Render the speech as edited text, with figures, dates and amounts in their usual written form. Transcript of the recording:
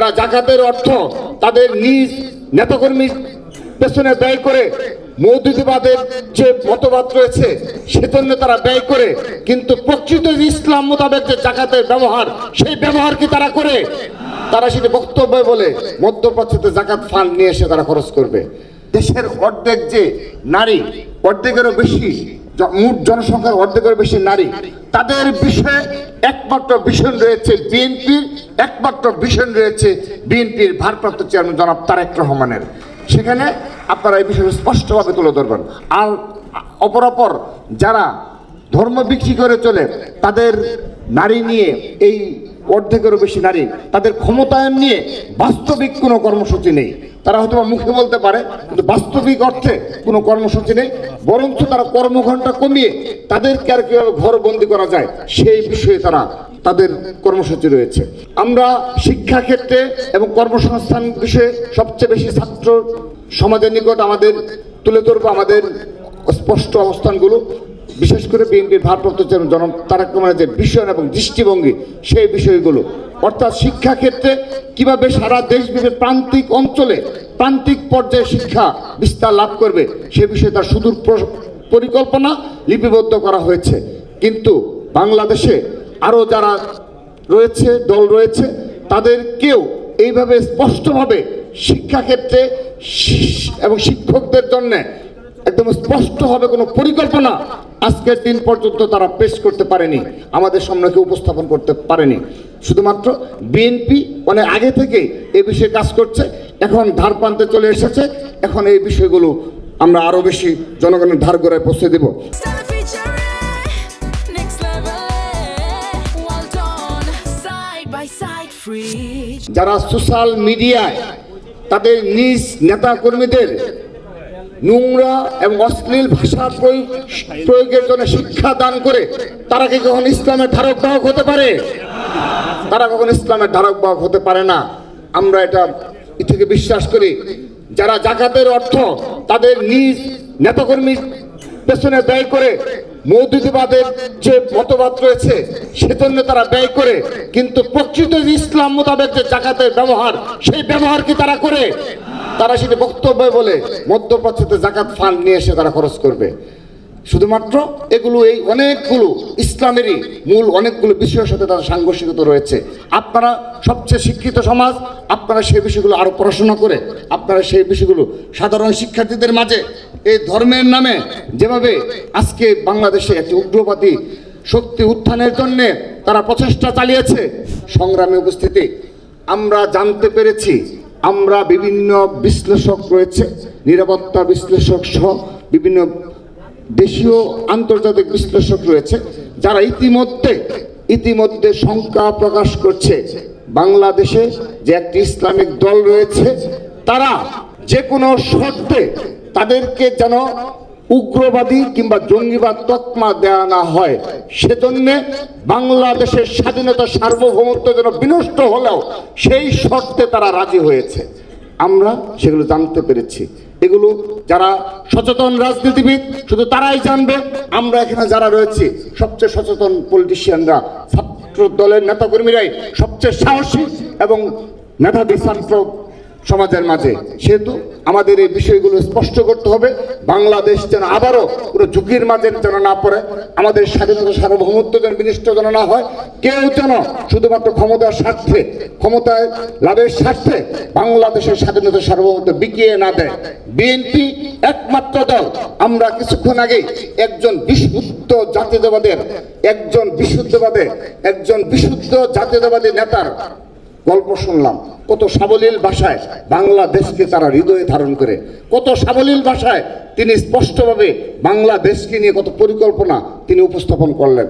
যারা জাকাতের অর্থ তাদের নিজ নেতাকর্মীর পেছনে ব্যয় করে, মৌদুদিবাদের যে মতবাদ রয়েছে সেজন্য তারা ব্যয় করে, কিন্তু প্রকৃত ইসলাম মোতাবেক যে জাকাতের ব্যবহার, সেই ব্যবহার কি তারা করে? তারা সেটা বক্তব্য বলে মধ্যপ্রাচ্যতে জাকাত ফান্ড নিয়ে এসে তারা খরচ করবে। দেশের অর্ধেক যে নারী, অর্ধেকেরও বেশি, মোট জনসংখ্যার অর্ধেকেরও বেশি নারী, তাদের বিষয়ে একমাত্র ভিশন রয়েছে বিএনপির, একমাত্র ভিশন রয়েছে বিএনপির ভারপ্রাপ্ত চেয়ারম্যান জনাব তারেক রহমানের। সেখানে আপনারা এই বিষয়ে স্পষ্টভাবে তুলে ধরবেন। আর অপরাপর যারা ধর্ম বিক্রি করে চলে, তাদের নারী নিয়ে, এই অর্ধেকেরও বেশি নারী, তাদের ক্ষমতায়ন নিয়ে বাস্তবিক কোনো কর্মসূচি নেই। তারা হয়তো মুখে বলতে পারে, কিন্তু বাস্তবিক অর্থে কোনো কর্মসূচি নেই। বরঞ্চ তারা কর্মঘণ্টা কমিয়ে তাদেরকে আর কীভাবে ঘরবন্দি করা যায় সেই বিষয়ে তাদের কর্মসূচি রয়েছে। আমরা শিক্ষাক্ষেত্রে এবং কর্মসংস্থান বিষয়ে সবচেয়ে বেশি ছাত্র সমাজের নিকট আমাদের তুলে ধরবো আমাদের স্পষ্ট অবস্থানগুলো, বিশেষ করে বিএনপির ভারপ্রাপ্ত চেয়ারম্যান জনাব তারেক রহমানের যে ভিশন এবং দৃষ্টিভঙ্গি, সেই বিষয়গুলো। অর্থাৎ শিক্ষাক্ষেত্রে কিভাবে সারা দেশব্যাপী প্রান্তিক অঞ্চলে, প্রান্তিক পর্যায়ে শিক্ষা বিস্তার লাভ করবে, সে বিষয়ে তার সুদূর পরিকল্পনা লিপিবদ্ধ করা হয়েছে। কিন্তু বাংলাদেশে আরও যারা রয়েছে, দল রয়েছে, তাদেরকেও এইভাবে স্পষ্টভাবে শিক্ষাক্ষেত্রে এবং শিক্ষকদের জন্য একদম স্পষ্টভাবে কোনো পরিকল্পনা আজকের দিন পর্যন্ত তারা পেশ করতে পারেনি, আমাদের সামনে উপস্থাপন করতে পারেনি। শুধুমাত্র বিএনপি অনেক আগে থেকে এই বিষয়ে কাজ করছে, এখন ধার প্রান্তে চলে এসেছে। এখন এই বিষয়গুলো আমরা আরও বেশি জনগণের ধার গোড়ায় পৌঁছে দেব। যারা সোশ্যাল মিডিয়ায় তাদের নিজ নেতা কর্মীদের নোংরা এবং অশ্লীল ভাষা প্রয়োগের জন্য শিক্ষা দান করে, তারা কি কখন ইসলামের ধারক বাহক হতে পারে? তারা কখন ইসলামের ধারক বাহক হতে পারে না। আমরা এটা থেকে বিশ্বাস করি। যারা জাকাতের অর্থ তাদের নিজ নেতাকর্মীর পেছনে ব্যয় করে, মৌদুদিবাদের যে মতবাদ রয়েছে সেজন্য তারা ব্যয় করে, কিন্তু প্রকৃত ইসলাম মোতাবেক যে জাকাতের ব্যবহার, সেই ব্যবহার কি তারা করে? তারা সেটা বক্তব্য বলে মধ্যপ্রাচ্যতে জাকাত ফান্ড নিয়ে এসে তারা খরচ করবে। শুধুমাত্র এগুলো, এই অনেকগুলো ইসলামেরই মূল অনেকগুলো বিষয়ের সাথে তাদের সাংঘর্ষিকতা রয়েছে। আপনারা সবচেয়ে শিক্ষিত সমাজ, আপনারা সেই বিষয়গুলো আরও পড়াশোনা করে আপনারা সেই বিষয়গুলো সাধারণ শিক্ষার্থীদের মাঝে, এই ধর্মের নামে যেভাবে আজকে বাংলাদেশে একটি উগ্রবাদী শক্তি উত্থানের জন্যে তারা প্রচেষ্টা চালিয়েছে, সংগ্রামী উপস্থিতি আমরা জানতে পেরেছি। আমরা বিভিন্ন বিশ্লেষক রয়েছে, নিরাপত্তা বিশ্লেষক সহ বিভিন্ন দেশীয় আন্তর্জাতিক বিশ্লেষক রয়েছে, যারা ইতিমধ্যে শঙ্কা প্রকাশ করছে বাংলাদেশে যে একটি ইসলামিক দল রয়েছে, তারা যে কোনো শর্তে তাদেরকে যেন উগ্রবাদী কিংবা জঙ্গিবাদ তকমা দেওয়া না হয়, সেজন্য বাংলাদেশের স্বাধীনতা সার্বভৌমত্ব যেন বিনষ্ট হলেও সেই শর্তে তারা রাজি হয়েছে। আমরা সেগুলো জানতে পেরেছি। এগুলো যারা সচেতন রাজনীতিবিদ শুধু তারাই জানবে। আমরা এখানে যারা রয়েছি সবচেয়ে সচেতন পলিটিশিয়ানরা, ছাত্র দলের নেতাকর্মীরাই সবচেয়ে সাহসী এবং মেধাবী ছাত্র সমাজের মাঝে। সেহেতু আমাদের এই বিষয়গুলো স্পষ্ট করতে হবে। বাংলাদেশ যেন আবারও পুরো ঝুঁকির মাঝে যেন না পড়ে, আমাদের স্বাধীনতা সার্বভৌমত্ব যেন বিনষ্ট যেন না হয়, কেউ যেন শুধুমাত্র ক্ষমতার স্বার্থে, ক্ষমতায় লাভের স্বার্থে বাংলাদেশের স্বাধীনতা সার্বভৌমত্ব বিকিয়ে না দেয়। বিএনপি একমাত্র দল। আমরা কিছুক্ষণ আগে একজন বিশুদ্ধ জাতীয়তাবাদী নেতার গল্প শুনলাম। কত সাবলীল ভাষায় বাংলাদেশকে তারা হৃদয়ে ধারণ করে, কত সাবলীল ভাষায় তিনি স্পষ্টভাবে বাংলাদেশকে নিয়ে কত পরিকল্পনা তিনি উপস্থাপন করলেন।